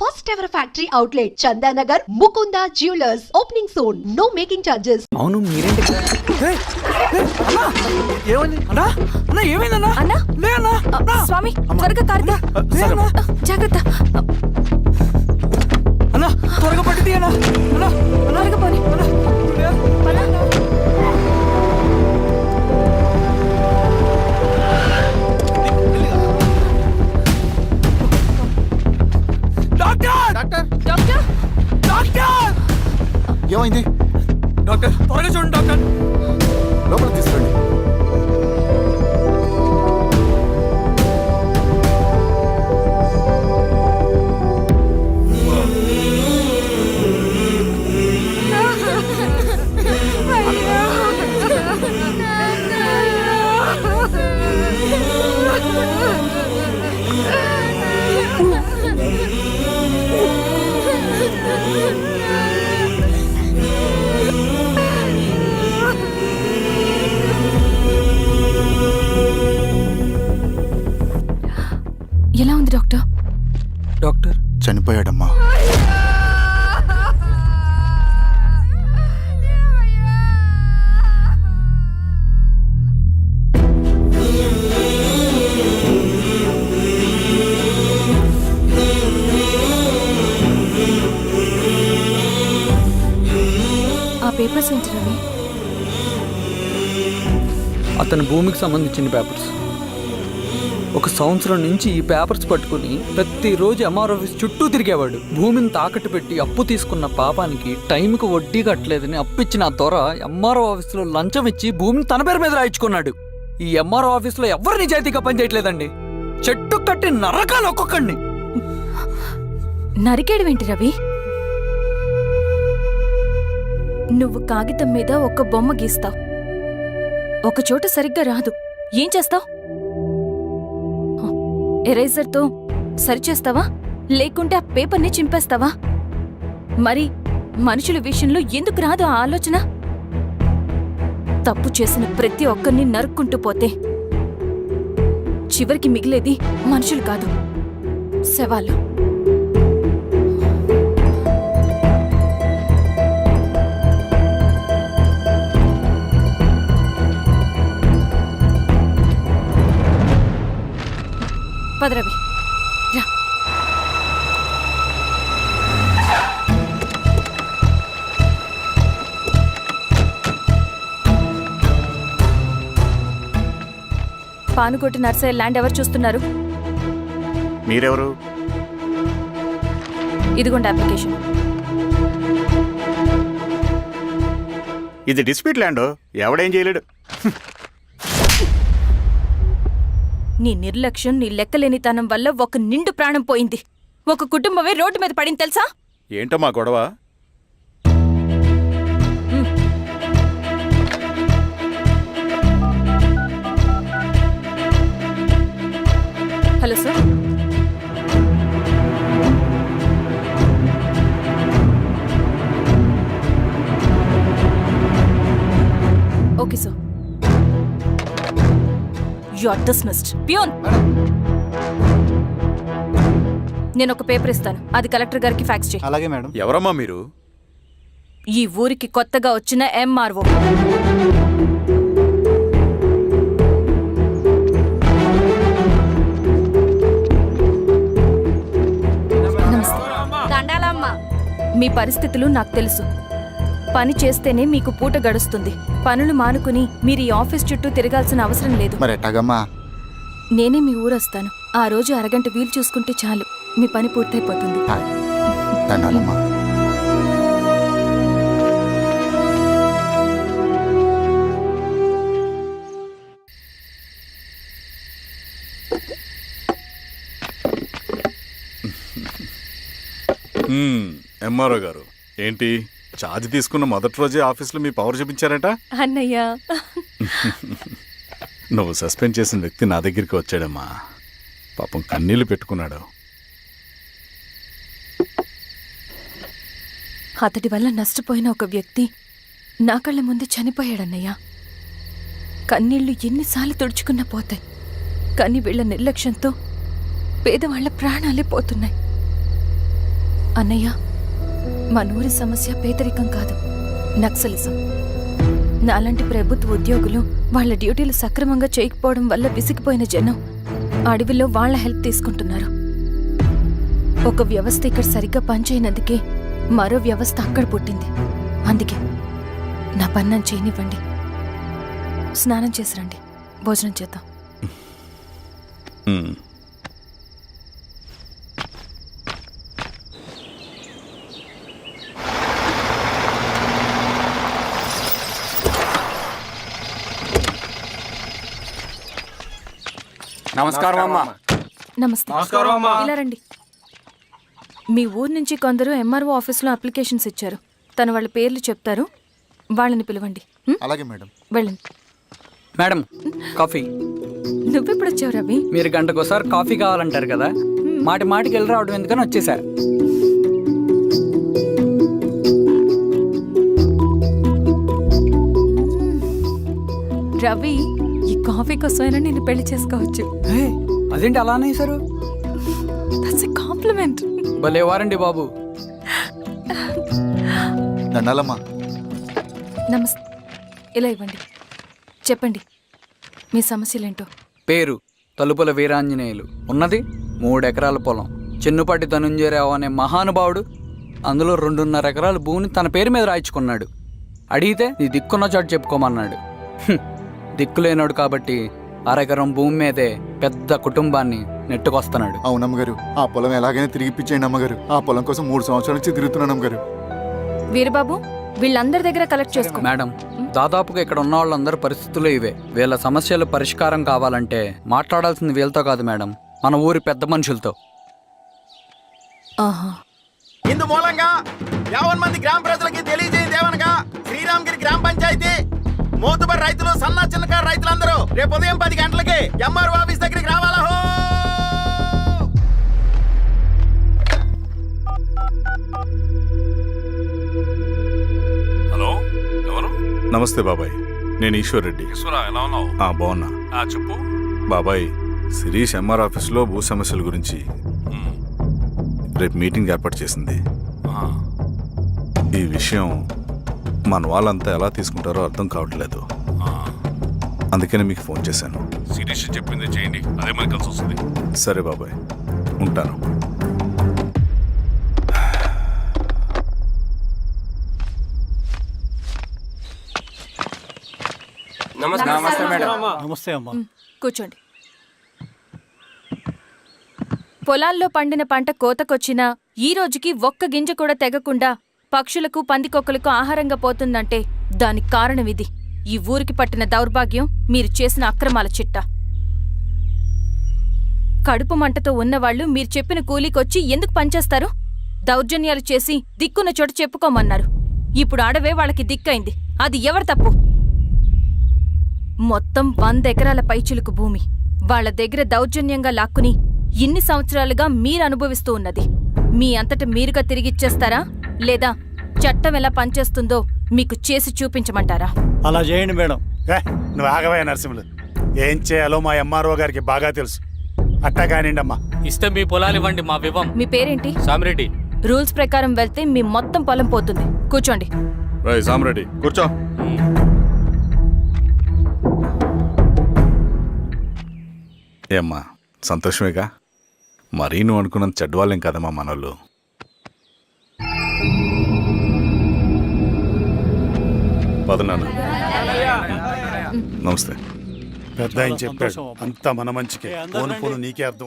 First ever factory outlet, Chandanagar, Mukunda Jewelers, opening soon. No making charges. అవును మీరేంటి ఏమైంది అన్నా అన్నా ఏమైందన్నా అన్నా లే అన్నా స్వామి త్వరగా కారుదా జాగ్రత్త అన్నా త్వరగా పట్టిది అన్నా అన్నా త్వరగా పోనీ ఏమైంది డాక్టర్ త్వరగా చూడండి డాక్టర్ లోపలికి తీసుకురండి ఎలా ఉంది డాక్టర్? డాక్టర్ చనిపోయాడమ్మా. ఆ పేపర్స్ ఏంటి రవి? అతని భూమికి సంబంధించిన పేపర్స్. ఒక సంవత్సరం నుంచి ఈ పేపర్స్ పట్టుకుని ప్రతిరోజు ఎంఆర్ ఆఫీస్ చుట్టూ తిరిగేవాడు. భూమిని తాకట్టు పెట్టి అప్పు తీసుకున్న పాపానికి టైంకి వడ్డీ కట్టలేదని అప్పిచ్చిన ఆ దొర ఎంఆర్ఓ ఆఫీస్లో లంచం ఇచ్చి భూమిని తన పేరు మీద రాయించుకున్నాడు. ఈ ఎంఆర్ఓ ఆఫీస్లో ఎవరు నిజాయితీగా పనిచేయట్లేదండి. చెట్టు కట్టి నరకాలు ఒక్కొక్కడిని. నరికేయడం ఏంటి రవి? నువ్వు కాగితం మీద ఒక బొమ్మ గీస్తావు, ఒక చోట సరిగ్గా రాదు, ఏం చేస్తావు? ఎరేజర్తో సరిచేస్తావా లేకుంటే ఆ పేపర్ని చింపేస్తావా? మరి మనుషుల విషయంలో ఎందుకు రాదు ఆ ఆలోచన? తప్పు చేసిన ప్రతి ఒక్కరిని నరుక్కుంటూ పోతే చివరికి మిగిలేది మనుషులు కాదు, శవాలు. పదరవి రా. పానుకోటి నర్సయ్య ల్యాండ్ ఎవరు చూస్తున్నారు? మీరెవరు? ఇదిగోండి అప్లికేషన్. ఇది డిస్ప్యూట్ ల్యాండ్, ఎవడేం చేయలేడు. నీ నిర్లక్ష్యం, నీ లెక్కలేనితనం వల్ల ఒక నిండు ప్రాణం పోయింది. ఒక కుటుంబమే రోడ్డు మీద పడింది తెలుసా? ఏంటో మా గొడవ? Hello sir. Okay sir. You are dismissed. Peon, నేను ఒక పేపర్ ఇస్తాను, అది కలెక్టర్ గారికి ఫ్యాక్స్ చేయి. అలాగే మేడం. ఎవరమ్మా మీరు? ఈ ఊరికి కొత్తగా వచ్చిన ఎంఆర్ఓ. నమస్తే. మీ పరిస్థితులు నాకు తెలుసు. పని చేస్తేనే మీకు పూట గడుస్తుంది. పనులు మానుకుని మీరు ఈ ఆఫీస్ చుట్టూ తిరగాల్సిన అవసరం లేదు. మరి ఎట్టాగమ్మా? నేనే మీ ఊరొస్తాను. ఆ రోజు అరగంట వీలు చూసుకుంటే చాలు, మీ పని పూర్తయిపోతుంది. దండాలమ్మా. ఎంఆర్ఓ గారు ఏంటి ఛార్జ్ తీసుకున్న మొదటి రోజే ఆఫీస్లో మీ పవర్ చూపించారట? అన్నయ్య, నువ్వు సస్పెండ్ చేసిన వ్యక్తి నా దగ్గరికి వచ్చాడమ్మా. పాపం కన్నీళ్లు పెట్టుకున్నాడు. అతడి వల్ల నష్టపోయిన ఒక వ్యక్తి నా కళ్ళ ముందు చనిపోయాడన్నయ్య. కన్నీళ్లు ఎన్నిసార్లు తుడుచుకున్నా పోతాయి, కానీ వీళ్ల నిర్లక్ష్యంతో పేదవాళ్ల ప్రాణాలే పోతున్నాయి. అన్నయ్య, మనూరి సమస్య పేదరికం కాదు, నక్సలిజం. నాలాంటి ప్రభుత్వ ఉద్యోగులు వాళ్ళ డ్యూటీలు సక్రమంగా చేయకపోవడం వల్ల విసిగిపోయిన జనం అడవిలో వాళ్ళ హెల్ప్ తీసుకుంటున్నారు. ఒక వ్యవస్థ ఇక్కడ సరిగ్గా పనిచేయనందుకే మరో వ్యవస్థ అక్కడ పుట్టింది. అందుకే నా పన్నం చేయనివ్వండి. స్నానం చేసి రండి, భోజనం చేద్దాం. నమస్కారం అమ్మా. నమస్తే. ఇలా రండి. మీ ఊరు నుంచి కొందరు ఎంఆర్ఓ ఆఫీస్లో అప్లికేషన్స్ ఇచ్చారు. తను వాళ్ళ పేర్లు చెప్తారు, వాళ్ళని పిలవండి. అలాగే మేడం. వెళ్ళండి. Madam, coffee. నువ్వెప్పుడు వచ్చావు రవి? మీరు గంటకోసారి కాఫీ కావాలంటారు కదా, మాటి మాటికి వెళ్ళి రావడం ఎందుకని వచ్చేసా. రవి, ఈ కాఫీ కోసమైనా నేను పెళ్లి చేసుకోవచ్చు. హే, అదేంటి అలా అనేసారు? That's a compliment. భలే వారండి బాబు. దండాలమ్మా. నమస్తే. ఇలా ఇవ్వండి. చెప్పండి, మీ సమస్యలేంటో. పేరు తలుపుల వీరాంజనేయులు. ఉన్నది 3 ఎకరాల పొలం. చిన్నుపాటి ధనుంజయరావు అనే మహానుభావుడు అందులో 2.5 ఎకరాల భూమిని తన పేరు మీద రాయించుకున్నాడు. అడిగితే నీ దిక్కున్న చోటు చెప్పుకోమన్నాడు. దిక్కులేనాడు కాబట్టి 1/2 ఎకరం భూమి మీదే పెద్ద కుటుంబాన్ని నెట్టుకొస్తున్నాడు. అవునమ్మగారు, ఆ పొలం ఎలాగైనా తిరిగి ఇప్పించేయండి అమ్మగారు. ఆ పొలం కోసం 3 సంవత్సరాల నుంచి తిరుగుతున్నాను అమ్మగారు. వీరబాబు, వీళ్ళందరి దగ్గర కలెక్ట్ చేసుకో. మేడం, దాదాపుగా ఇక్కడ ఉన్న వాళ్ళందరి పరిస్థితులు ఇవే. వీళ్ళ సమస్యలు పరిష్కారం కావాలంటే మాట్లాడాల్సింది వీళ్ళతో కాదు మేడం, మన ఊరి పెద్ద మనుషులతో. ఆహా. ఇందు మూలంగా 50 మంది గ్రామ ప్రజలకి తెలియజేయదేవనగా శ్రీరామగిరి గ్రామ పంచాయతీ మోతుబడి రైతులు, సన్న చిన్నకారు రైతులందరూ రేపు ఉదయం 10 గంటలకి ఎంఆర్ఓ ఆఫీస్ దగ్గరికి రావాలా. హలో, ఎవరు? నమస్తే బాబాయ్, నేను ఈశ్వర్ రెడ్డి. ఎలా ఉన్నావు? బాగున్నా. చెప్పు. బాబాయ్, శిరీష్ ఎంఆర్ ఆఫీస్లో భూ సమస్యల గురించి రేపు మీటింగ్ ఏర్పాటు చేసింది. ఈ విషయం మన వాళ్ళంతా ఎలా తీసుకుంటారో అర్థం కావట్లేదు. అందుకని మీకు ఫోన్ చేశాను. శిరీష్ చెప్పింది చేయండి, అదే మనకి కలిసి వస్తుంది. సరే బాబాయ్, ఉంటాను. నమస్తే మేడం. నమస్తే అమ్మా. కూర్చోండి. పొలాల్లో పండిన పంట కోతకొచ్చినా ఈ రోజుకి ఒక్క గింజ కూడా తెగకుండా పక్షులకు, పందికొక్కలకు ఆహారంగా పోతుందంటే దానికి కారణం ఇది. ఈ ఊరికి పట్టిన దౌర్భాగ్యం మీరు చేసిన అక్రమాల చిట్టా. కడుపు మంటతో ఉన్నవాళ్లు మీరు చెప్పిన కూలీకొచ్చి ఎందుకు పనిచేస్తారు? దౌర్జన్యాలు చేసి దిక్కున్న చోట చెప్పుకోమన్నారు. ఇప్పుడు అడవే వాళ్ళకి దిక్కైంది. అది ఎవరి తప్పు? మొత్తం 100 ఎకరాల పైచిలుకు భూమి వాళ్ళ దగ్గర దౌర్జన్యంగా లాక్కుని ఇన్ని సంవత్సరాలుగా మీరు అనుభవిస్తూ ఉన్నది. మీ అంతట మీరుగా తిరిగిచ్చేస్తారా, లేదా చట్టం ఎలా పనిచేస్తుందో మీకు చేసి చూపించమంటారా? అలా చేయండి మేడం. నువ్వు ఆగవే నరసింహులు, ఏం చేయాలో మా ఎంఆర్ఓ గారికి బాగా తెలుసు. అట్టా కానివ్వండి అమ్మా. ఇస్తే మీ పొలాలు ఇవ్వండి, మా వివం. మీ పేరేంటి? సామిరెడ్డి. రూల్స్ ప్రకారం వెళ్తే మీ మొత్తం పొలం పోతుంది. కూర్చోండి. రై సామరెడ్డి, కూర్చో. ఏమ్మా, సంతోషమేగా? మరీ నువ్వు అనుకున్నంత చెడ్డవాళ్ళేం కదమ్మా మనోళ్ళు. పదనాన్న. నమస్తే. పెద్ద ఆయన చెప్పాడు, అంతా మన మంచికే. పోను పోను నీకే అర్థం అవుతుంది.